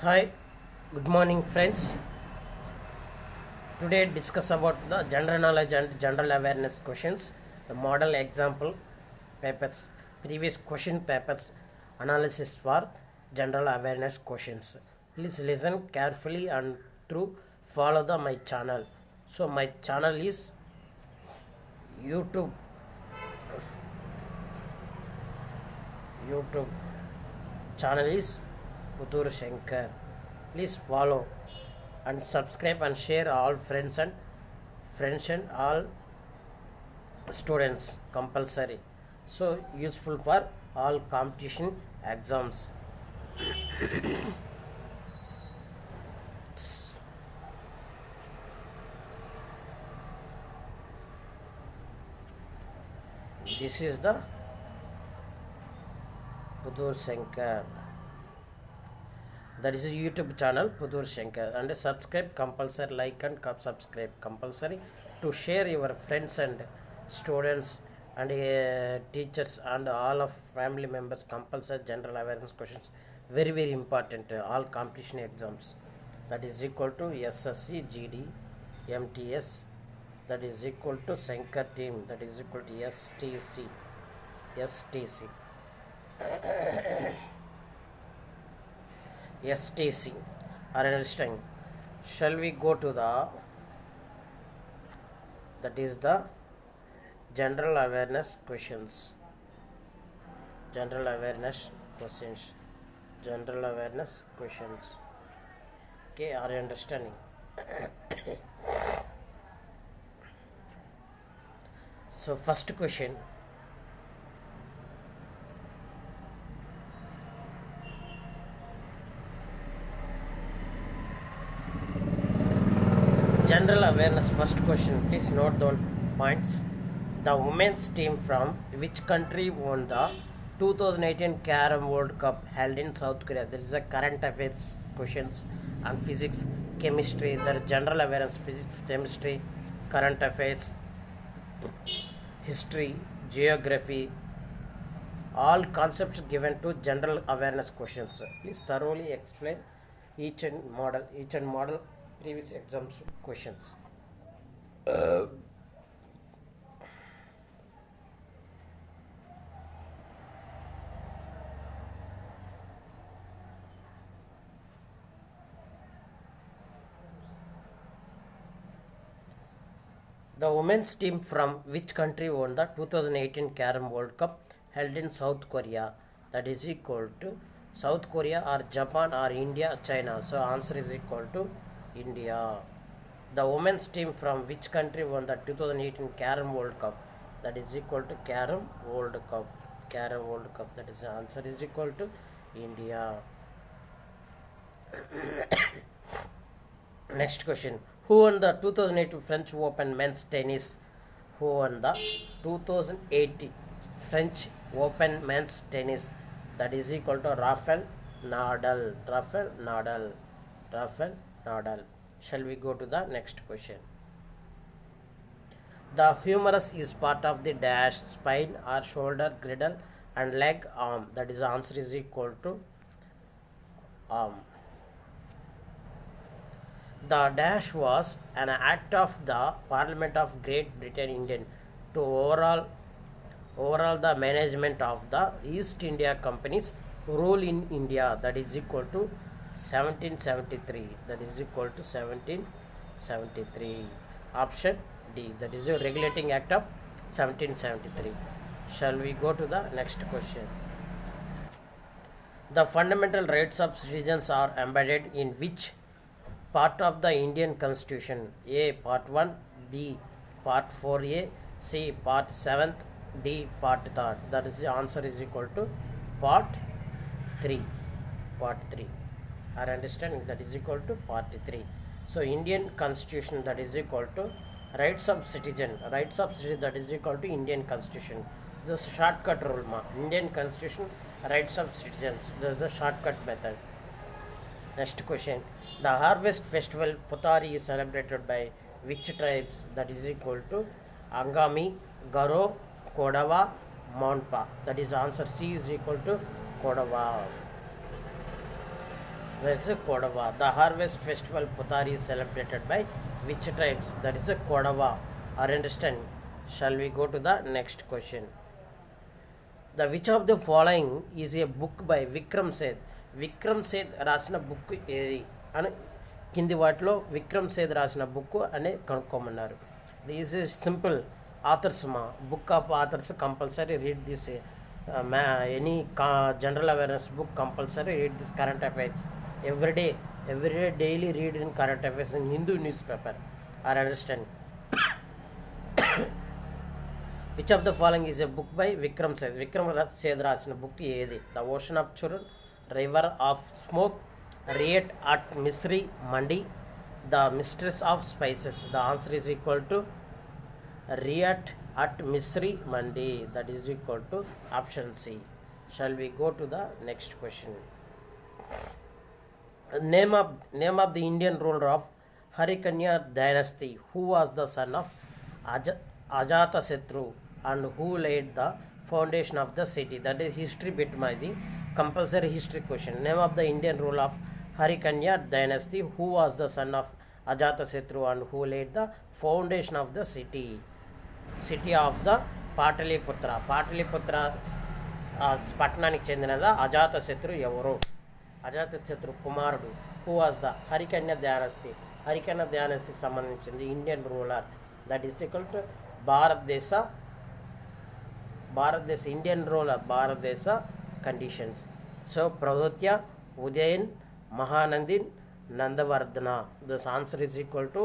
Hi, good morning, friends. Today discuss about the general knowledge and general awareness questions, the model example papers, previous question papers analysis for general awareness questions. Please listen carefully and to follow my channel. So my channel is YouTube YouTube channel is Putur Shankar. Please follow and subscribe and share all friends and all students compulsory. So useful for all competition exams. This is the Pudur Shankar. That is a YouTube channel Pudur Shankar, and subscribe compulsory, like and subscribe compulsory to share your friends and students and teachers and all of family members compulsory general awareness questions, very important, all competition exams. That is equal to SSC GD MTS, that is equal to Shankar team, that is equal to STC STC. Are you understanding? Shall we go to that is the general awareness questions. General awareness questions. General awareness questions. Okay, are you understanding? So first question. General awareness first question. Please note down points. The women's team from which country won the 2018 Carrom World Cup held in South Korea? There is a current affairs questions on physics, chemistry. There is general awareness, physics, chemistry, current affairs, history, geography. All concepts given to general awareness questions. Please thoroughly explain each and model previous exams questions. The women's team from which country won the 2018 Carrom World Cup held in South Korea? That is equal to South Korea or Japan or India, China. So answer is equal to India. The women's team from which country won the 2018 Carrom World Cup? That is equal to Carrom World Cup. Carrom World Cup. That is the answer is equal to India. Next question. Who won the 2008 French Open men's tennis? Who won the 2008 French Open men's tennis? That is equal to Rafael Nadal. Rafael Nadal. Rafael Nadal. Shall we go to the next question? The humerus is part of the dash spine or shoulder, girdle and leg, arm. That is the answer is equal to arm. The dash was an act of the Parliament of Great Britain Indian to overall the management of the East India Company's rule in India. That is equal to 1773. That is equal to 1773. Option D. That is the Regulating Act of 1773. Shall we go to the next question? The fundamental rights of citizens are embedded in which part of the Indian Constitution? A. Part 1, B. Part 4A, C. Part 7th, D. Part 3rd. That is the answer is equal to Part 3. Part 3. Are understanding? That is equal to Part 3. So Indian Constitution, that is equal to rights of citizen. Rights of citizen, that is equal to Indian Constitution. This shortcut rule ma. Indian Constitution, rights of citizens. This is the shortcut method. Next question. The harvest festival Putari is celebrated by which tribes? That is equal to Angami, Garo, Kodava, Monpa. That is answer C is equal to Kodava. That is a Kodava. The harvest festival Putar is celebrated by which tribes? That is a Kodava. Are you understand? Shall we go to the next question? The which of the following is a book by Vikram Seth? Vikram Seth రాసిన book ఏది అని కింది వాటిలో విక్రమ్ సేథ్ రాసిన book అని కనుక్కోమన్నారు. This is simple. Authors book of authors compulsory read this. Any general awareness book compulsory read this current affairs everyday daily read in current affairs in Hindu newspaper. Are understand? Which of the following is a book by Vikram Seth? Vikram Seth రాసిన book ఏది? The ocean of churn, river of smoke, riot at Misri Mandi, the mistress of spices. The answer is equal to riot at Misri Mandi. That is equal to option C. Shall we go to the next question. Name of the Indian ruler of హరికన్య dynasty. Who was the son of Ajatasatru and who laid the foundation of the city? That is history bit the compulsory history question. Name of the Indian ruler of Harikanya dynasty. Who was the son of Ajatasatru and who laid the foundation of the city? City of the Pataliputra. Pataliputra పట్టణానికి చెందినదా అజాతశత్రు ఎవరు? అజాతశత్రు కుమారుడు. Who was the హరికన్య dynasty. హరికన్య డైనస్టీకి సంబంధించింది Indian ruler. That is equal to భారతదేశ Indian ruler భారతదేశ conditions. So Pradyota, Udayan, Mahanandin, Nandavardhana. This answer is equal to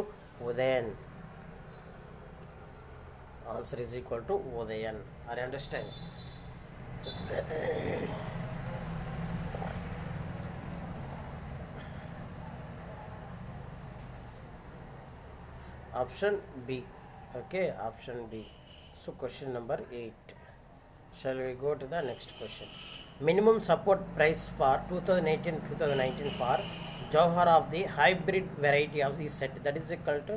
Udayan. Answer is equal to Udayan. Are understand? Option B. Okay, option B. So question number 8. Shall we go to the next question? Minimum support price for 2018-2019 for Jawhar of the hybrid variety of the set. That is equal to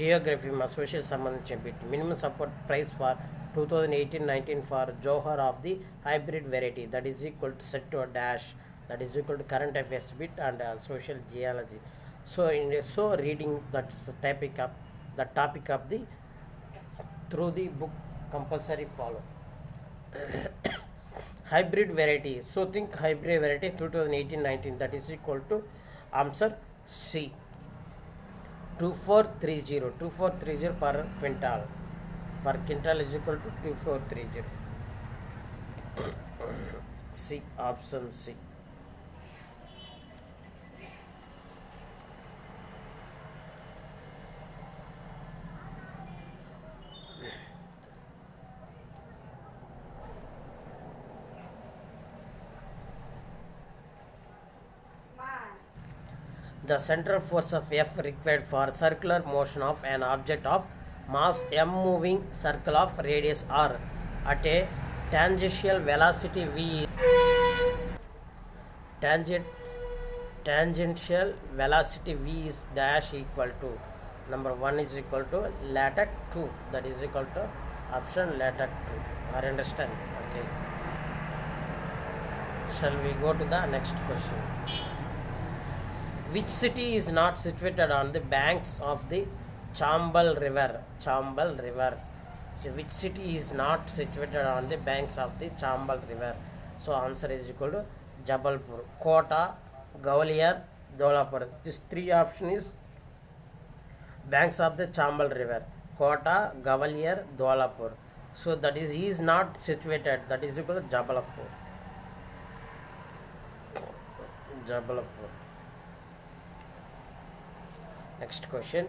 geography social సంబంధించిన bit. Minimum support price for 2018-19 for Jawhar of the hybrid variety. That is equal to set to a dash. That is equal to current affairs bit and social geology. So reading that topic of the through the book compulsory follow. Hybrid variety. So think hybrid variety 2018-19. That is equal to answer C. 2430 per quintal. For quintal is equal to 2430. C. Option C. The central force of F required for circular motion of an object of mass m moving circle of radius r at a tangential velocity v. Tangential velocity v is dash equal to number 1 is equal to latex 2. That is equal to option latex 2. Are understand? Okay. Shall we go to the next question? Which city is not situated on the banks of the Chambal River? Chambal River. So which city is not situated on the banks of the Chambal River? So answer is equal to Jabalpur. Kota, Gwalior, Dholapur. This three option is banks of the Chambal River. Kota, Gwalior, Dholapur. So that is not situated. That is equal to Jabalpur. Jabalpur. Next question.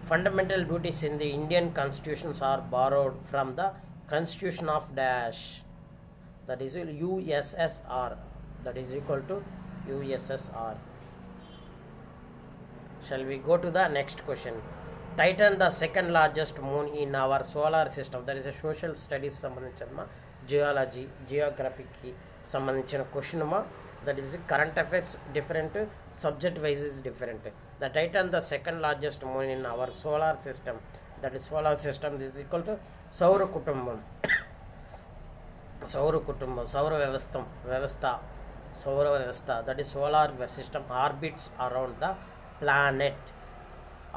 Fundamental duties in the Indian constitutions are borrowed from the constitution of dash. That is USSR. That is equal to USSR. Shall we go to the next question? Titan, the second largest moon in our solar system. That is a social studies సంబంధించిన geology, geography కి సంబంధించిన question అమ్మా. That is current affairs different, subject wise is different. The Titan, the second largest moon in our solar system. That is solar system is equal to Saura Kutumbam. Saura Kutumbam, Saura Vyavastha. Solar Vyavastha, that is solar system orbits around the planet.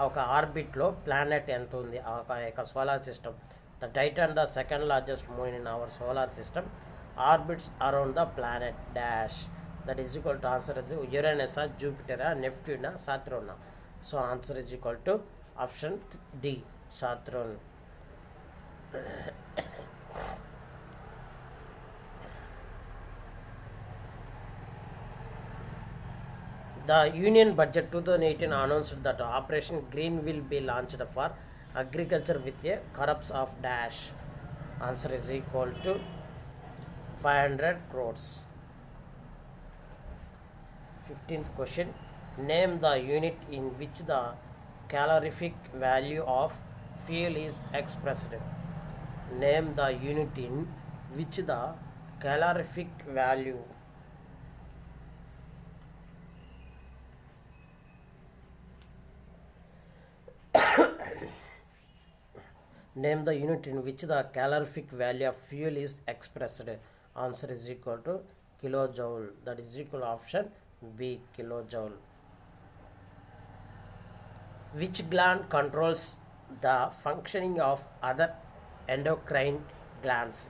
ఒక ఆర్బిట్లో planet ఎంత ఉంది ఒక యొక్క solar system. The Titan the second largest moon in our solar system orbits around the planet dash. That is equal to answer ఇది యురేనసా, జూపిటరా, నెప్ట్యూనా, సాత్రోనా. So answer is equal to option D, Saturn. The Union Budget 2018 announced that Operation Green will be launched for agriculture with a corpus of dash. Answer is equal to 500 crores. 15th question. Name the unit in which the calorific value of fuel is expressed. Name the unit in which the calorific value Name the unit in which the calorific value of fuel is expressed. Answer is equal to kilojoule. That is equal to option B, kilojoule. Which gland controls the functioning of other endocrine glands?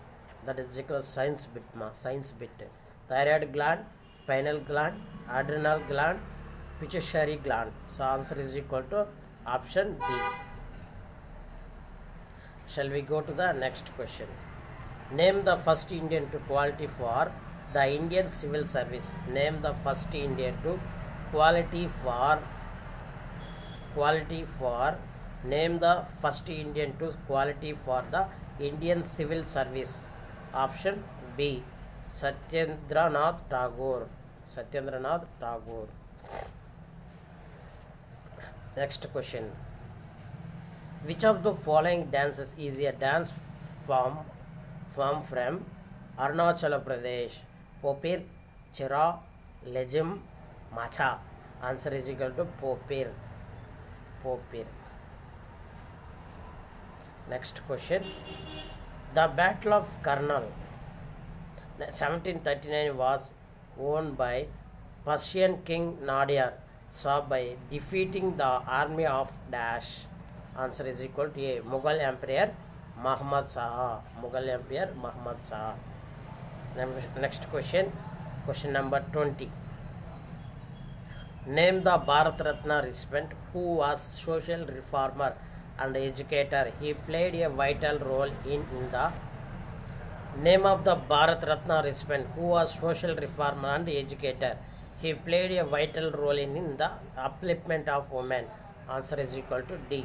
That is equal to science bit. Thyroid gland, pineal gland, adrenal gland, pituitary gland. So answer is equal to option D. Shall we go to the next question? Name the first Indian to qualify for the Indian Civil Service. Name the first Indian to qualify for. Name the first Indian to qualify for the Indian Civil Service. Option B, Satyendranath Tagore. Next question. Which of the following dances is a dance form from Arunachal Pradesh? Popir, Chira, Lejim, Macha. Answer is equal to Popir. Next question. The Battle of Karnal 1739 was won by Persian King Nadir Shah by defeating the army of dash. Answer is equal to A, Mughal Emperor Muhammad Shah. Next question. Question number 20. Name the Bharat Ratna recipient who was social reformer and educator. He played a vital role in the name of the Bharat Ratna recipient who was social reformer and educator. He played a vital role in the upliftment of women. Answer is equal to D.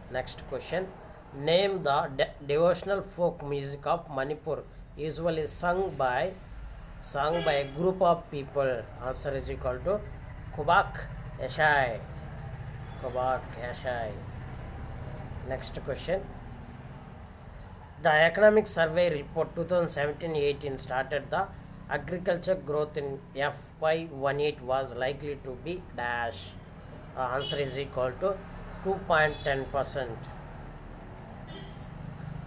Next question. Name the devotional folk music of Manipur usually sung by a group of people. Answer is equal to Kubak Eshai. Next question. The Economic Survey Report 2017-18 started the agriculture growth in FY18 was likely to be dash. Answer is equal to 2.10%.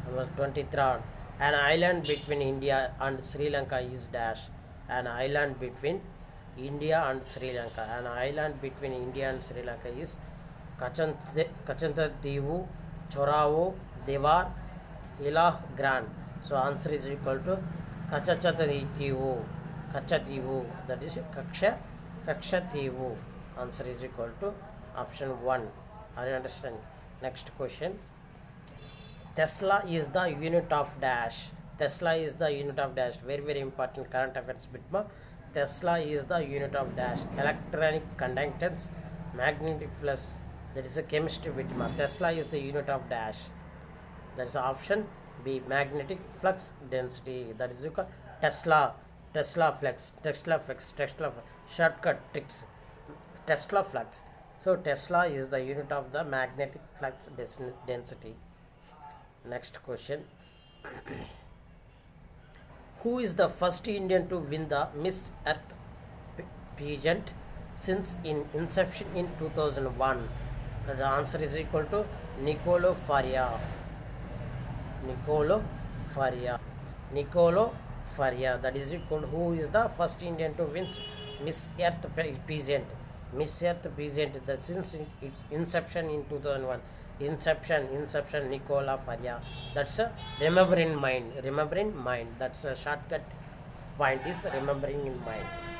Number 23rd. An island between India and Sri Lanka is dash. An island between India and Sri Lanka. An island between India and Sri Lanka is Kachanthadivu, Choravo, Devar, Ilah Grand. So answer is equal to Kachanthadivu. That is Kakshativu. Answer is equal to option 1. Are you understand? Next question. Tesla is the unit of dash. Very, very important current affairs bit. Tesla is the unit of dash. Electronic conductance, magnetic flux. That is a chemistry bit. Tesla is the unit of dash. That is option B, magnetic flux density. That is equal Tesla flux. Shortcut tricks. Tesla flux. So Tesla is the unit of the magnetic flux density. Next question. Who is the first Indian to win the Miss Earth pageant since in inception in 2001? The answer is equal to Nicolo Faria. Faria. That is it. Who is the first Indian to win Miss Earth pageant? Miss Earth pageant. That since its inception in 2001. Inception. Nicola Faria. That's a remember in mind. Remember in mind. That's a shortcut point is remembering in mind.